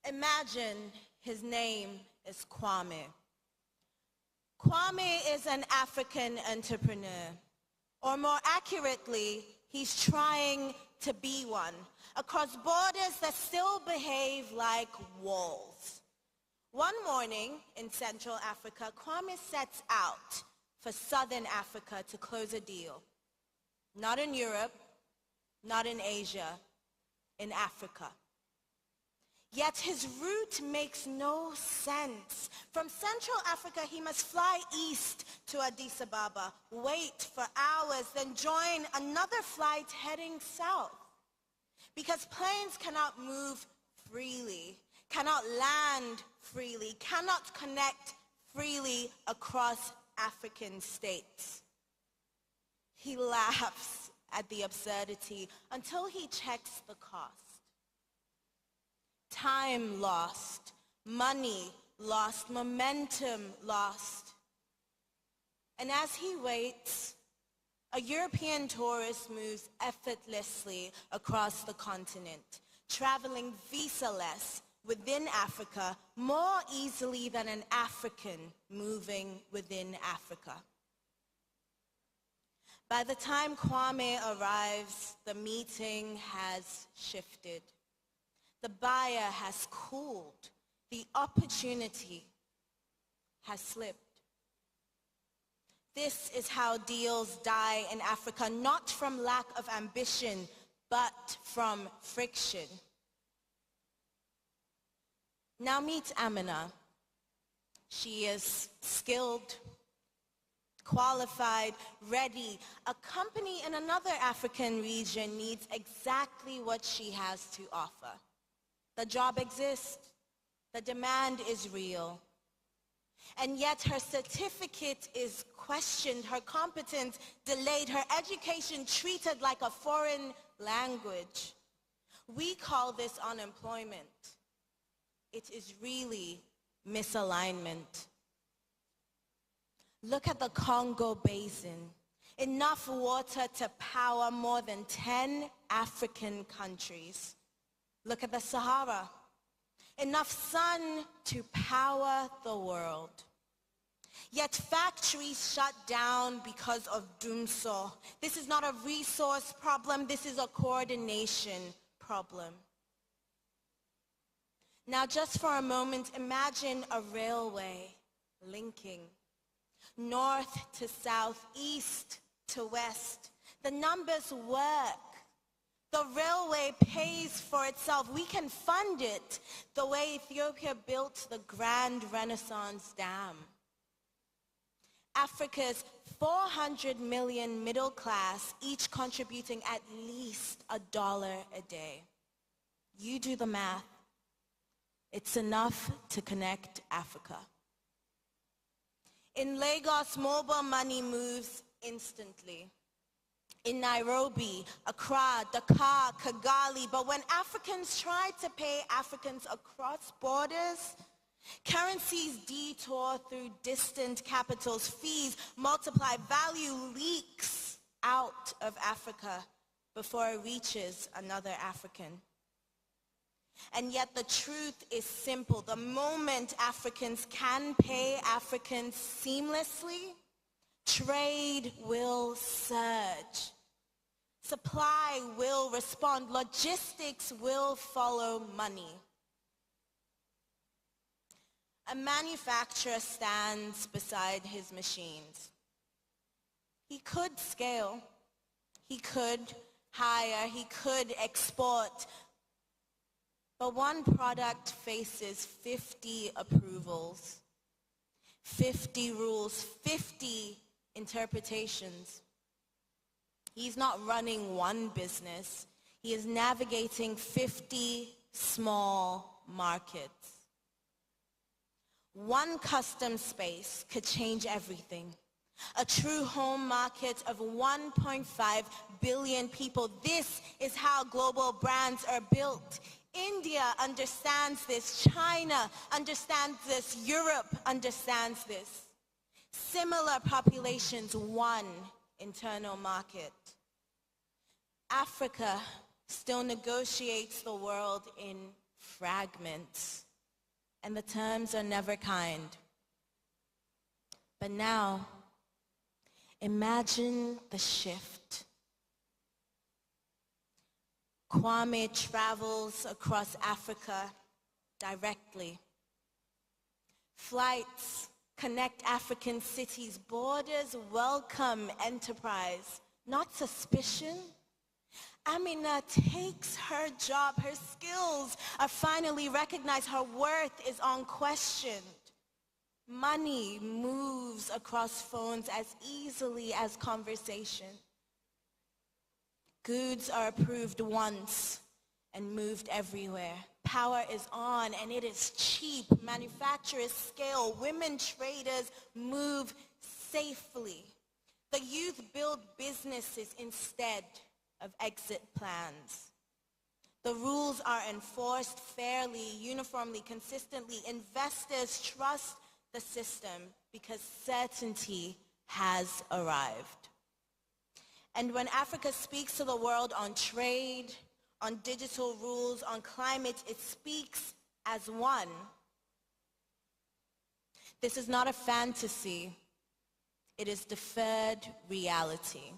Imagine his name is Kwame. Kwame is an African entrepreneur, or more accurately, he's trying to be one, across borders that still behave like walls. One morning in Central Africa, Kwame sets out for Southern Africa to close a deal. Not in Europe, not in Asia, in Africa. Yet his route makes no sense. From Central Africa, he must fly east to Addis Ababa, wait for hours, then join another flight heading south. Because planes cannot move freely, cannot land freely, cannot connect freely across African states. He laughs at the absurdity until he checks the cost. Time lost, money lost, momentum lost. And as he waits, a European tourist moves effortlessly across the continent, traveling visa-less within Africa more easily than an African moving within Africa. By the time Kwame arrives, the meeting has shifted. The buyer has cooled. The opportunity has slipped. This is how deals die in Africa, not from lack of ambition, but from friction. Now meet Amina. She is skilled, qualified, ready. A company in another African region needs exactly what she has to offer. The job exists. The demand is real. And yet her certificate is questioned, her competence delayed, her education treated like a foreign language. We call this unemployment. It is really misalignment. Look at the Congo Basin. Enough water to power more than 10 African countries. Look at the Sahara. Enough sun to power the world. Yet factories shut down because of doomsday. This is not a resource problem, this is a coordination problem. Now just for a moment, imagine a railway linking north to south, east to west. The numbers work. The railway pays for itself. We can fund it the way Ethiopia built the Grand Renaissance Dam. Africa's 400 million middle class, each contributing at least $1 a day. You do the math. It's enough to connect Africa. In Lagos, mobile money moves instantly. In Nairobi, Accra, Dakar, Kigali, but when Africans try to pay Africans across borders, currencies detour through distant capitals, fees multiply, value leaks out of Africa before it reaches another African. And yet the truth is simple. The moment Africans can pay Africans seamlessly, trade will surge. Supply will respond. Logistics will follow money. A manufacturer stands beside his machines. He could scale. He could hire. He could export. But one product faces 50 approvals, 50 rules, 50 interpretations. He's not running one business. He is navigating 50 small markets. One custom space could change everything. A true home market of 1.5 billion people. This is how global brands are built. India understands this. China understands this. Europe understands this. Similar populations, one internal market. Africa still negotiates the world in fragments, and the terms are never kind. But now, imagine the shift. Kwame travels across Africa directly. Flights connect African cities. Borders welcome enterprise, not suspicion. Amina takes her job. Her skills are finally recognized. Her worth is unquestioned. Money moves across phones as easily as conversation. Goods are approved once and moved everywhere. Power is on and it is cheap. Manufacturers scale. Women traders move safely. The youth build businesses instead of exit plans. The rules are enforced fairly, uniformly, consistently. Investors trust the system because certainty has arrived. And when Africa speaks to the world on trade, on digital rules, on climate, it speaks as one. This is not a fantasy. It is deferred reality.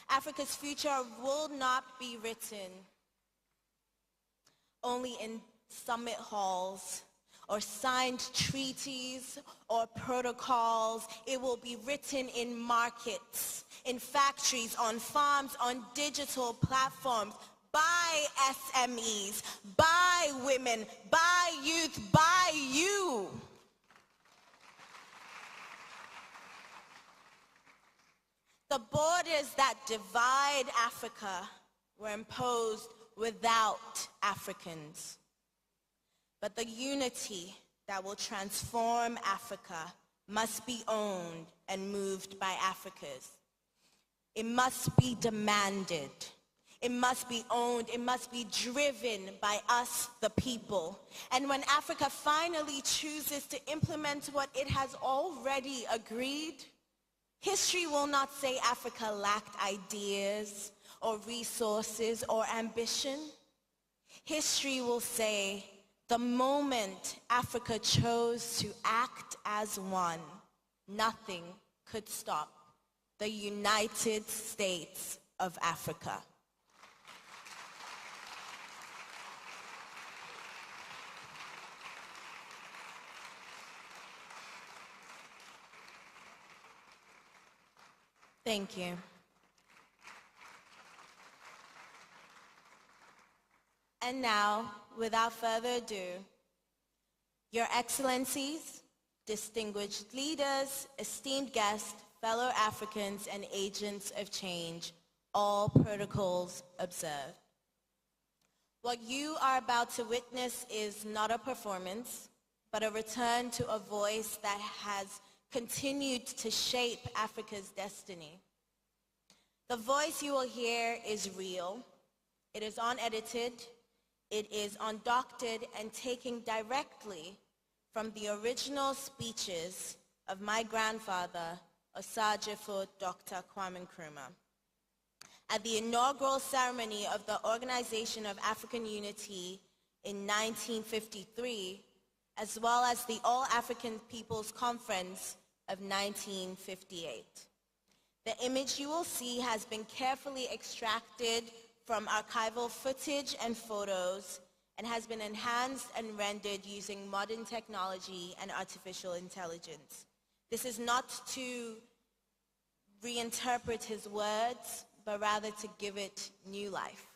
Africa's future will not be written only in summit halls or signed treaties or protocols. It will be written in markets, in factories, on farms, on digital platforms, by SMEs, by women, by youth, by you. The borders that divide Africa were imposed without Africans. But the unity that will transform Africa must be owned and moved by Africans. It must be demanded. It must be owned. It must be driven by us, the people. And when Africa finally chooses to implement what it has already agreed, history will not say Africa lacked ideas or resources or ambition. History will say the moment Africa chose to act as one, nothing could stop the United States of Africa. Thank you. And now, without further ado, Your Excellencies, distinguished leaders, esteemed guests, fellow Africans, and agents of change, all protocols observed. What you are about to witness is not a performance, but a return to a voice that has continued to shape Africa's destiny. The voice you will hear is real. It is unedited. It is undoctored and taken directly from the original speeches of my grandfather, Osagyefo Dr. Kwame Nkrumah. At the inaugural ceremony of the Organization of African Unity in 1953, as well as the All-African People's Conference of 1958. The image you will see has been carefully extracted from archival footage and photos and has been enhanced and rendered using modern technology and artificial intelligence. This is not to reinterpret his words, but rather to give it new life.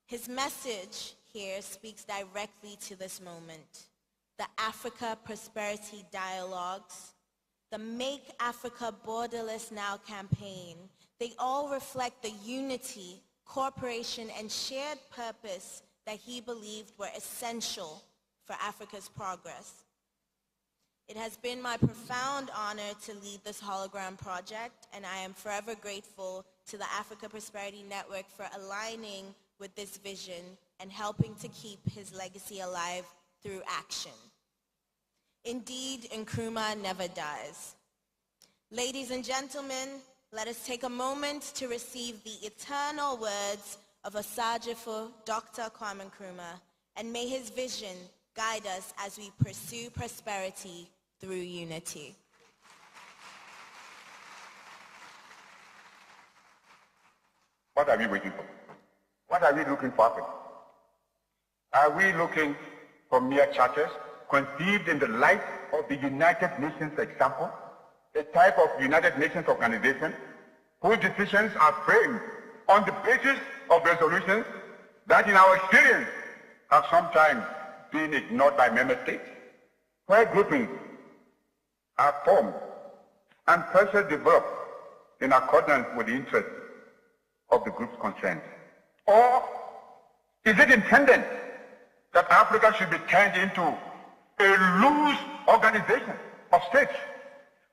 His message here speaks directly to this moment. The Africa Prosperity Dialogues, the Make Africa Borderless Now campaign, they all reflect the unity, cooperation, and shared purpose that he believed were essential for Africa's progress. It has been my profound honor to lead this hologram project, and I am forever grateful to the Africa Prosperity Network for aligning with this vision and helping to keep his legacy alive through action. Indeed, Nkrumah never dies. Ladies and gentlemen, let us take a moment to receive the eternal words of Osajifo Dr. Kwame Nkrumah, and may his vision guide us as we pursue prosperity through unity. What are we waiting for? What are we looking for? Are we looking for mere charters conceived in the light of the United Nations example, a type of United Nations organization whose decisions are framed on the basis of resolutions that in our experience have sometimes been ignored by member states, where groupings are formed and pressure developed in accordance with the interests of the groups concerned? Or is it intended that Africa should be turned into a loose organization of states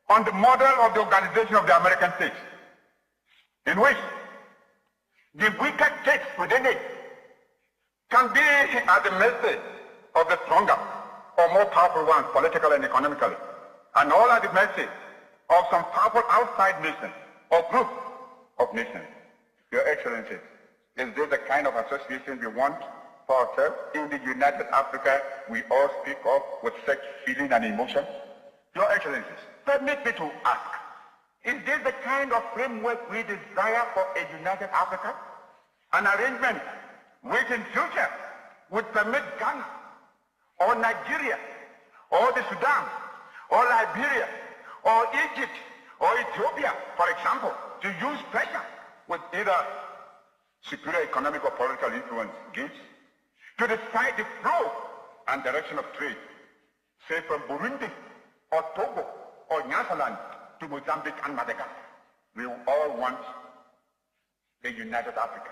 on the model of the organization of the American states, in which the weaker states within it can be at the mercy of the stronger or more powerful ones, politically and economically, and all at the mercy of some powerful outside nation or group of nations? Your Excellencies, is this the kind of association we want for ourselves in the United Africa we all speak of with such feeling and emotion? Your Excellencies, permit me to ask, is this the kind of framework we desire for a United Africa? An arrangement which in future would permit Ghana or Nigeria or the Sudan or Liberia or Egypt or Ethiopia, for example, to use pressure with either superior economic or political influence gifts to decide the flow and direction of trade, say from Burundi or Togo or Nyasaland to Mozambique and Madagascar. We all want a united Africa.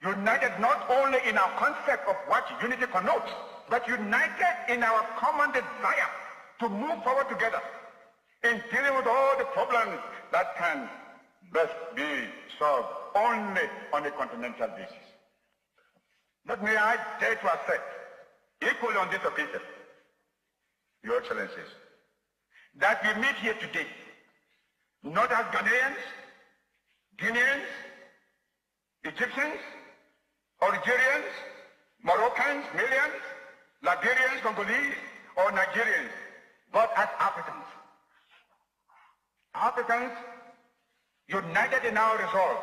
United not only in our concept of what unity connotes, but united in our common desire to move forward together in dealing with all the problems that can best be solved only on a continental basis. But may I dare to assert, equally on this occasion, Your Excellencies, that we meet here today not as Ghanaians, Guineans, Egyptians, Algerians, Moroccans, Malians, Liberians, Congolese, or Nigerians, but as Africans. Africans united in our resolve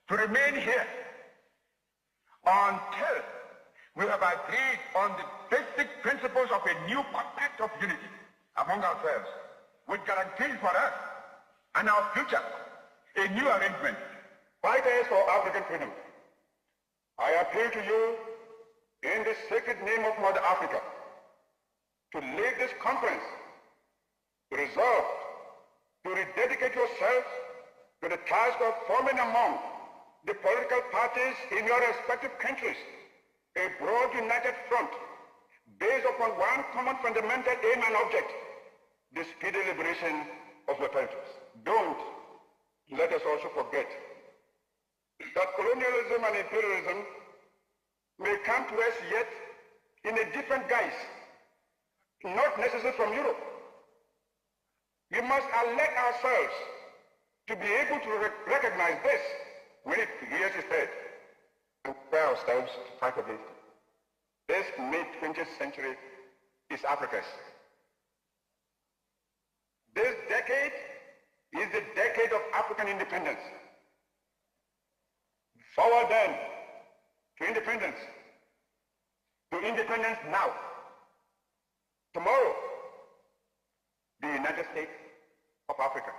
to remain here until we have agreed on the basic principles of a new compact of unity among ourselves, which guarantees for us and our future a new arrangement. Fighters for African freedom, I appeal to you in the sacred name of Mother Africa to lead this conference resolved to rededicate yourselves to the task of forming among the political parties in your respective countries a broad united front based upon one common fundamental aim and object, the speedy liberation of your territories. Don't let us also forget that colonialism and imperialism may come to us yet in a different guise, not necessarily from Europe. We must alert ourselves to be able to recognize this when it rears its head and prepare ourselves to fight against it. This mid-20th century is Africa's. This decade is the decade of African independence. Forward then to independence now. Tomorrow, the United States of Africa.